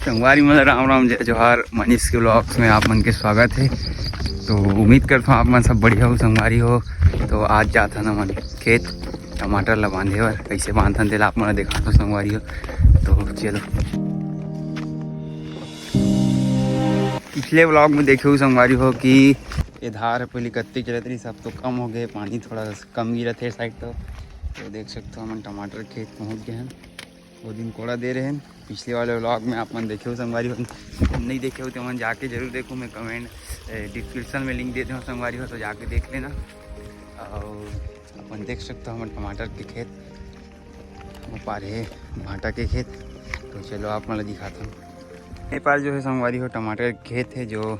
संगवारी मतलब राम राम जय जोहार। मनीष के ब्लॉग्स में आप मन के स्वागत है। तो उम्मीद करता हूँ आप मन सब बढ़िया हो, संगवारी हो। तो आज जाता ना मन खेत टमाटर ला बांधे बर, कैसे बांधन तेल आप मन देखा तो संगवारी हो। तो चलो, पिछले ब्लॉग में देखे हो संगवारी हो कि ये धार पहले कत्ती चलत रही, सब तो कम हो गए, पानी थोड़ा कम गिरत है साइड। तो देख सकते हो हम टमाटर खेत पहुँच गए हैं। वो दिन कोड़ा दे रहे हैं। पिछले वाले व्लॉग में आप मन देखे हो संगवारी हो, नहीं देखे हो तो मन जाके जरूर देखो। मैं कमेंट डिस्क्रिप्शन में लिंक देते हो संगवारी हो, तो जाके देख लेना। और अपन देख सकते हो हम टमाटर के खेत ऊपर है, भाटा के खेत। तो चलो आप मतलब दिखाता हूँ। ये पार जो है संगवारी हो टमाटर के खेत है, जो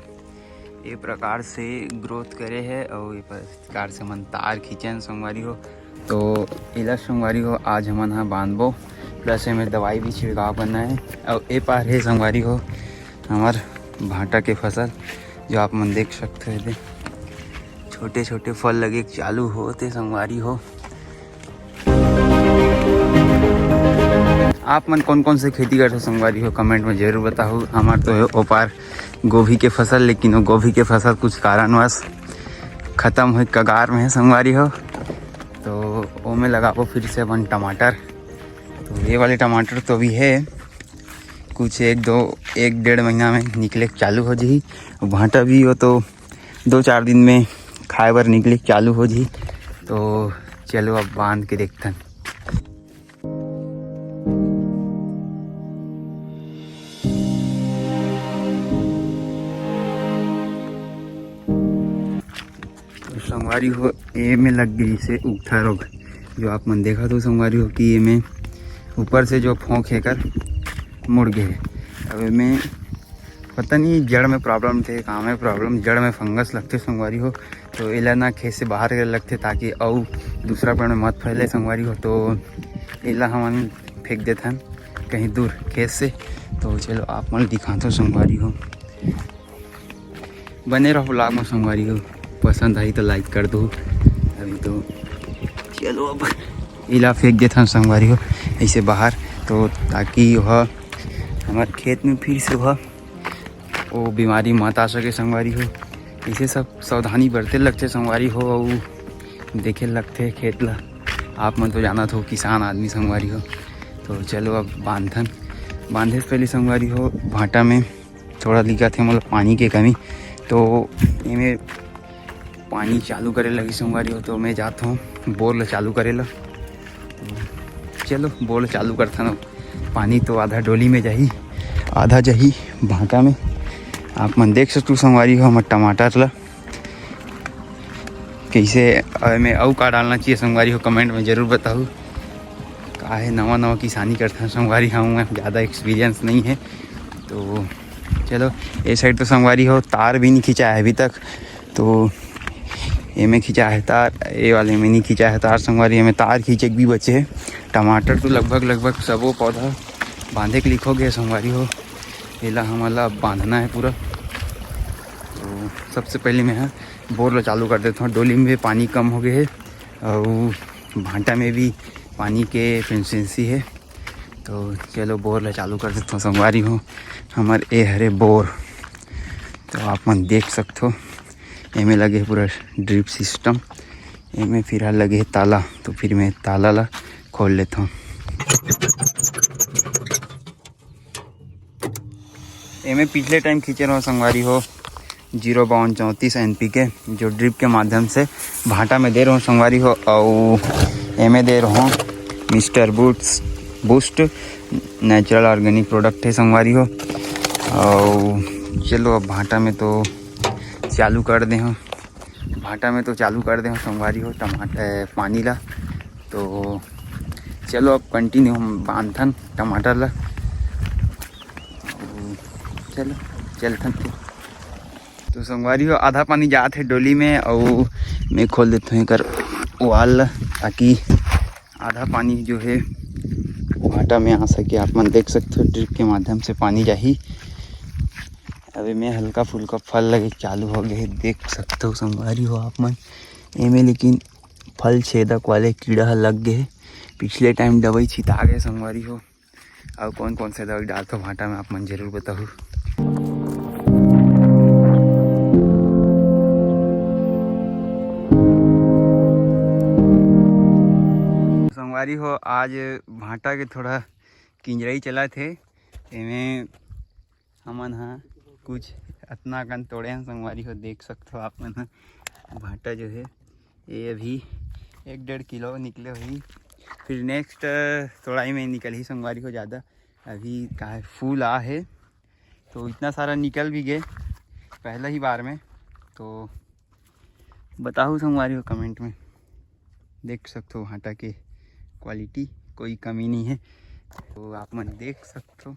ये प्रकार से ग्रोथ करे है और ये प्रकार से मन तार खींचे संगवारी हो। तो इला संगवारी हो आज हमन हाँ बांधबो, प्लस में दवाई भी छिड़काव करना है। और ए पार है संगवारी हो हमार भाटा के फसल, जो आप मन देख सकते हैं। छोटे छोटे फल लगे चालू होते संगवारी हो। आप मन कौन कौन से खेती करते हो संगवारी हो, कमेंट में जरूर बताओ। हमार तो है ओपार गोभी के फसल, लेकिन वो गोभी के फसल कुछ कारणवश ख़त्म हुई कगार में है संगवारी हो। तो वो में लगाबो फिर से अपन टमाटर। तो ये वाले टमाटर तो भी है, कुछ एक डेढ़ महीना में निकले चालू हो जी। भाटा भी हो तो 2-4 दिन में खाए बर निकले चालू हो जी। तो चलो अब बांध के देखते हैं। तो संगवारी हो ये में लग गई से उगथा रोग, जो आप मन देखा तो संगवारी हो कि ये में ऊपर से जो फोंक है कर मुड़ गए। अब में पता नहीं जड़ में प्रॉब्लम थे, कहाँ में प्रॉब्लम, जड़ में फंगस लगते संगवारी हो। तो इला ना खेत से बाहर लगते ताकि और दूसरा पेड़ में मत फैले संगवारी हो। तो इला हम फेंक देते हैं कहीं दूर खेत से। तो चलो आप मन दिखाते हो संगवारी हो, बने रहो ब्लॉग में संगवारी हो। पसंद आई तो लाइक कर दो। अभी तो चलो अब इला फेंक देता हूँ संगवारी हो ऐसे बाहर, तो ताकि वह हमारे खेत में फिर से वह वो बीमारी मत आ सके संगवारी हो। इसे सब सावधानी बरते लगते संगवारी हो और देखे लगते खेत ला। आप मन तो जाना हो किसान आदमी संगवारी हो। तो चलो अब बांधे से पहले संगवारी हो भाटा में थोड़ा दिक्कत है, मतलब पानी के कमी। तो इमें पानी चालू करे लगी संगवारी हो। तो मैं जाता हूँ बोर ला चालू करे ला। चलो बोर चालू करता ना। पानी तो आधा डोली में जाही, आधा जाही भाटा में। आप मन देख सकते हो संगवारी हो हमारे टमाटर ला कैसे में और का डालना चाहिए संगवारी हो, कमेंट में ज़रूर बताओ। का है नवा किसानी करता हूँ संगवारी हूँ मैं, ज़्यादा एक्सपीरियंस नहीं है। तो चलो ये साइड तो संगवारी हो तार भी नहीं खींचा है अभी तक। तो ये में खींचा है तार, ये वाले में नहीं खींचा है तार संगवारी। में तार खींचे भी बचे है। टमाटर तो लगभग सबो पौधा बांधे के लिखो गए संगवारी हो। पहला हमारा बांधना है पूरा। तो सबसे पहले मैं बोर ला चालू कर देता हूँ। डोली में भी पानी कम हो गए है और भाटा में भी पानी के एफिशिएंसी है। तो चलो बोर ला चालू कर देता हूँ संगवारी हो हमारे ए हरे बोर। तो आप मन देख सकते हो एमें लगे है पूरा ड्रिप सिस्टम। एमें फिर लगे है ताला, तो फिर मैं ताला ला खोल लेता हूँ। एमें पिछले टाइम खींचे रहो संगवारी हो 05234 NPK, जो ड्रिप के माध्यम से भाटा में दे रहा हूँ संगवारी हो। और एमें दे रहा हूँ mister boost natural organic product है संगवारी हो। और चलो अब भाटा में तो चालू कर दे हूँ, संगवारी हो टमाटर पानी ला। तो चलो अब कंटिन्यू हम बांधन टमाटर ला। चलो चलथन। तो संगवारी हो आधा पानी जात है डोली में, और मैं खोल देता हूँ एक वाल ताकि आधा पानी जो है भाटा में आ सके। आप मन देख सकते हो ड्रिप के माध्यम से पानी जाही। अभी मैं हल्का फुल्का फल लगे चालू हो गए, देख सकते हो संगवारी हो आप मन। एमें लेकिन फल छेदक वाले कीड़ा लग गए। पिछले टाइम दवाई छिता गए संगवारी हो। और कौन कौन से दवाई डालते हो भाटा में आप मन जरूर बताओ। संगवारी हो आज भाटा के थोड़ा किंजरई चला थे, इमें हमन हाँ कुछ इतना कन तोड़े हैं संगवारी हो, देख सकते हो आप मन हाँ। भाटा जो है ये अभी 1-1.5 किलो निकले हुई, फिर नेक्स्ट तोड़ाई में निकल ही संगवारी हो ज़्यादा। अभी का है फूल आ है तो इतना सारा निकल भी गए पहला ही बार में। तो बताओ संगवारी हो कमेंट में, देख सकते हो भाटा के क्वालिटी कोई कमी नहीं है, तो आप मन देख सकते हो।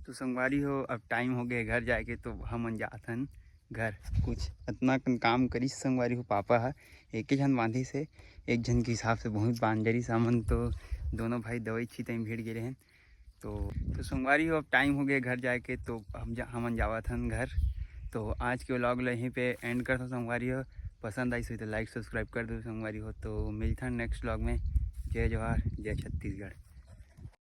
तो संगवारी हो अब टाइम हो गया घर जाके, तो हम जाथन घर। कुछ इतना काम करी संगवारी हो, पापा है एक ही जन बांधी से, एक जन के हिसाब से बहुत बांधरी सामान, तो दोनों भाई दवाई छी तई भीड़ गए हैं। तो संगवारी हो अब टाइम हो गया घर जाके, तो हम जावथन घर। तो आज के व्लॉग यहीं पे एंड करता संगवारी हो। पसंद आई तो लाइक सब्सक्राइब कर दो संगवारी हो। तो मिलता नेक्स्ट व्लॉग में। जय जवाहर, जय छत्तीसगढ़।